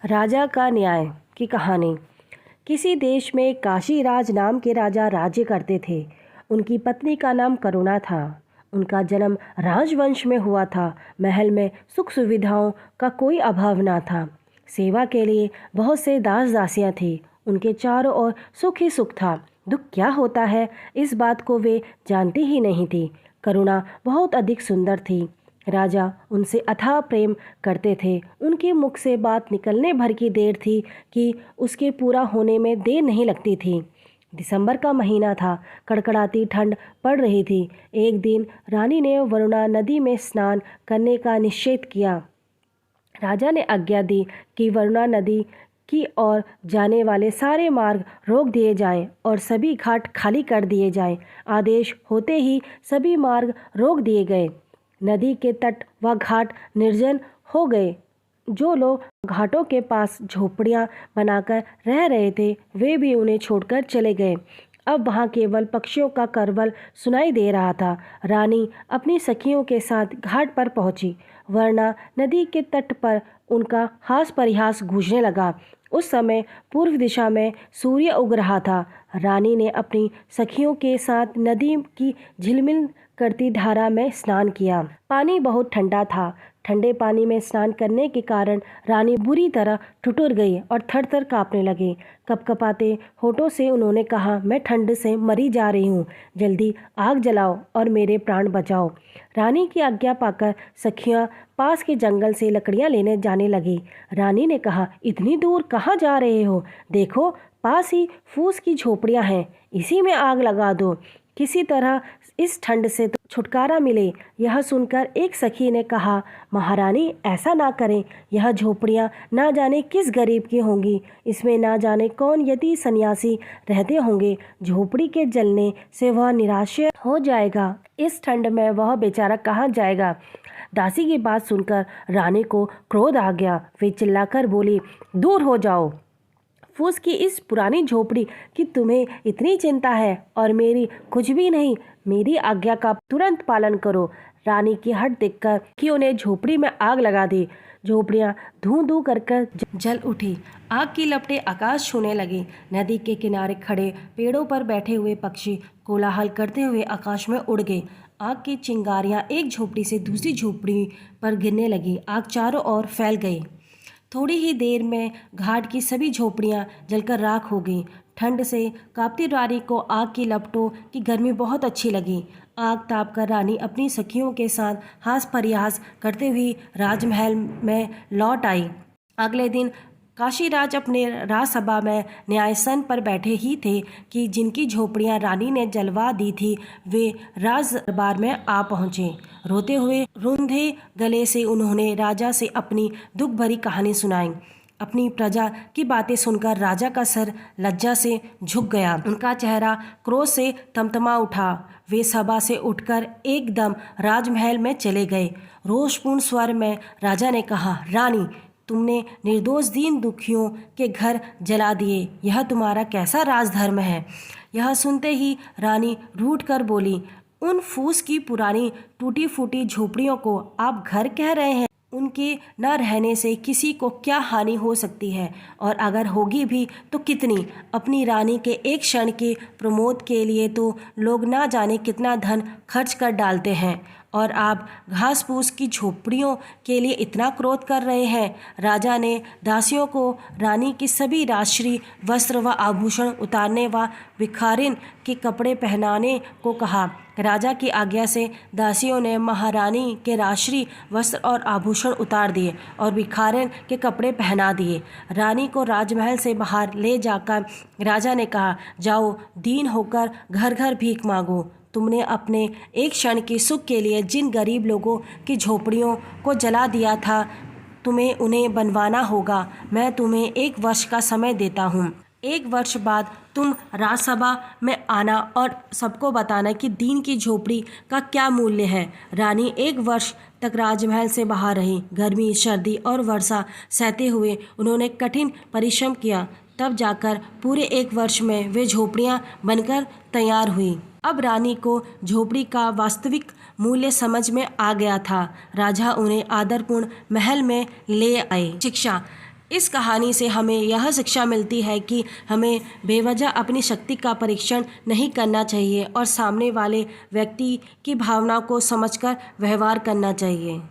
राजा का न्याय की कहानी। किसी देश में काशीराज नाम के राजा राज्य करते थे। उनकी पत्नी का नाम करुणा था। उनका जन्म राजवंश में हुआ था। महल में सुख सुविधाओं का कोई अभाव ना था। सेवा के लिए बहुत से दास दासियां थी। उनके चारों ओर सुख ही सुख था। दुख क्या होता है इस बात को वे जानती ही नहीं थी। करुणा बहुत अधिक सुंदर थी। राजा उनसे अथाह प्रेम करते थे। उनके मुख से बात निकलने भर की देर थी कि उसके पूरा होने में देर नहीं लगती थी। दिसंबर का महीना था। कड़कड़ाती ठंड पड़ रही थी। एक दिन रानी ने वरुणा नदी में स्नान करने का निश्चय किया। राजा ने आज्ञा दी कि वरुणा नदी की ओर जाने वाले सारे मार्ग रोक दिए जाएं और सभी घाट खाली कर दिए जाएं। आदेश होते ही सभी मार्ग रोक दिए गए। नदी के तट व घाट निर्जन हो गए। जो लोग घाटों के पास झोपड़ियां बनाकर रह रहे थे वे भी उन्हें छोड़कर चले गए। अब वहां केवल पक्षियों का करवल सुनाई दे रहा था। रानी अपनी सखियों के साथ घाट पर पहुंची। वरना नदी के तट पर उनका हास परिहास गूंजने लगा। उस समय पूर्व दिशा में सूर्य उग रहा था। रानी ने अपनी सखियों के साथ नदी की झिलमिल करती धारा में स्नान किया। पानी बहुत ठंडा था। ठंडे पानी में स्नान करने के कारण रानी बुरी तरह ठिठुर गई और थर-थर कांपने लगी। कपकपाते होठों से उन्होंने कहा, मैं ठंड से मरी जा रही हूँ। जल्दी आग जलाओ और मेरे प्राण बचाओ। रानी की आज्ञा पाकर सखियाँ पास के जंगल से लकड़ियाँ लेने जाने लगी। रानी ने कहा, इतनी दूर कहाँ जा रहे हो? देखो पास ही फूस की झोपड़ियाँ हैं, इसी में आग लगा दो। किसी तरह इस ठंड से तो छुटकारा मिले। यह सुनकर एक सखी ने कहा, महारानी ऐसा ना करें। यह झोपड़ियाँ ना जाने किस गरीब की होंगी। इसमें ना जाने कौन यति सन्यासी रहते होंगे। झोपड़ी के जलने से वह निराश्रय हो जाएगा। इस ठंड में वह बेचारा कहाँ जाएगा। दासी की बात सुनकर रानी को क्रोध आ गया। वे चिल्लाकर बोली, दूर हो जाओ। फूस की इस पुरानी झोपड़ी की तुम्हें इतनी चिंता है और मेरी कुछ भी नहीं। मेरी आज्ञा का तुरंत पालन करो। रानी की हट देखकर कि उन्हें झोपड़ी में आग लगा दी। झोपड़ियाँ धूं धूं कर जल उठी। आग की लपटें आकाश छूने लगी। नदी के किनारे खड़े पेड़ों पर बैठे हुए पक्षी कोलाहल करते हुए आकाश में उड़ गए। आग की चिंगारियाँ एक झोपड़ी से दूसरी झोपड़ी पर गिरने लगी। आग चारों ओर फैल गई। थोड़ी ही देर में घाट की सभी झोपड़ियां जलकर राख हो गईं। ठंड से कांपती रानी को आग की लपटों की गर्मी बहुत अच्छी लगी। आग ताप कर रानी अपनी सखियों के साथ हास परिहास करते हुए राजमहल में लौट आई। अगले दिन काशीराज अपने राजसभा में न्यायासन पर बैठे ही थे कि जिनकी झोपड़ियां रानी ने जलवा दी थी वे राज दरबार में आ पहुंचे। रोते हुए रूंधे गले से उन्होंने राजा से अपनी दुख भरी कहानी सुनाई। अपनी प्रजा की बातें सुनकर राजा का सर लज्जा से झुक गया। उनका चेहरा क्रोध से तमतमा उठा। वे सभा से उठकर एकदम राजमहल में चले गए। रोषपूर्ण स्वर में राजा ने कहा, रानी, तुमने निर्दोष दीन दुखियों के घर जला दिए। यह तुम्हारा कैसा राजधर्म है? यह सुनते ही रानी रूठ कर बोली, उन फूस की पुरानी टूटी फूटी झोपड़ियों को आप घर कह रहे हैं? उनके न रहने से किसी को क्या हानि हो सकती है, और अगर होगी भी तो कितनी? अपनी रानी के एक क्षण के प्रमोद के लिए तो लोग ना जाने कितना धन खर्च कर डालते हैं, और आप घास फूस की झोपड़ियों के लिए इतना क्रोध कर रहे हैं। राजा ने दासियों को रानी की सभी राजश्री वस्त्र व आभूषण उतारने व भिखारिन के कपड़े पहनाने को कहा। राजा की आज्ञा से दासियों ने महारानी के राजश्री वस्त्र और आभूषण उतार दिए और भिखारिन के कपड़े पहना दिए। रानी को राजमहल से बाहर ले जाकर राजा ने कहा, जाओ दीन होकर घर घर भीख मांगो। तुमने अपने एक क्षण के सुख के लिए जिन गरीब लोगों की झोपड़ियों को जला दिया था, तुम्हें उन्हें बनवाना होगा। मैं तुम्हें 1 वर्ष का समय देता हूँ। 1 वर्ष बाद तुम राजसभा में आना और सबको बताना कि दीन की झोपड़ी का क्या मूल्य है। रानी 1 वर्ष तक राजमहल से बाहर रही। गर्मी, सर्दी और वर्षा सहते हुए उन्होंने कठिन परिश्रम किया। तब जाकर पूरे 1 वर्ष में वे झोपड़ियाँ बनकर तैयार हुई। अब रानी को झोपड़ी का वास्तविक मूल्य समझ में आ गया था। राजा उन्हें आदरपूर्ण महल में ले आए। शिक्षा। इस कहानी से हमें यह शिक्षा मिलती है कि हमें बेवजह अपनी शक्ति का परीक्षण नहीं करना चाहिए और सामने वाले व्यक्ति की भावना को समझकर व्यवहार करना चाहिए।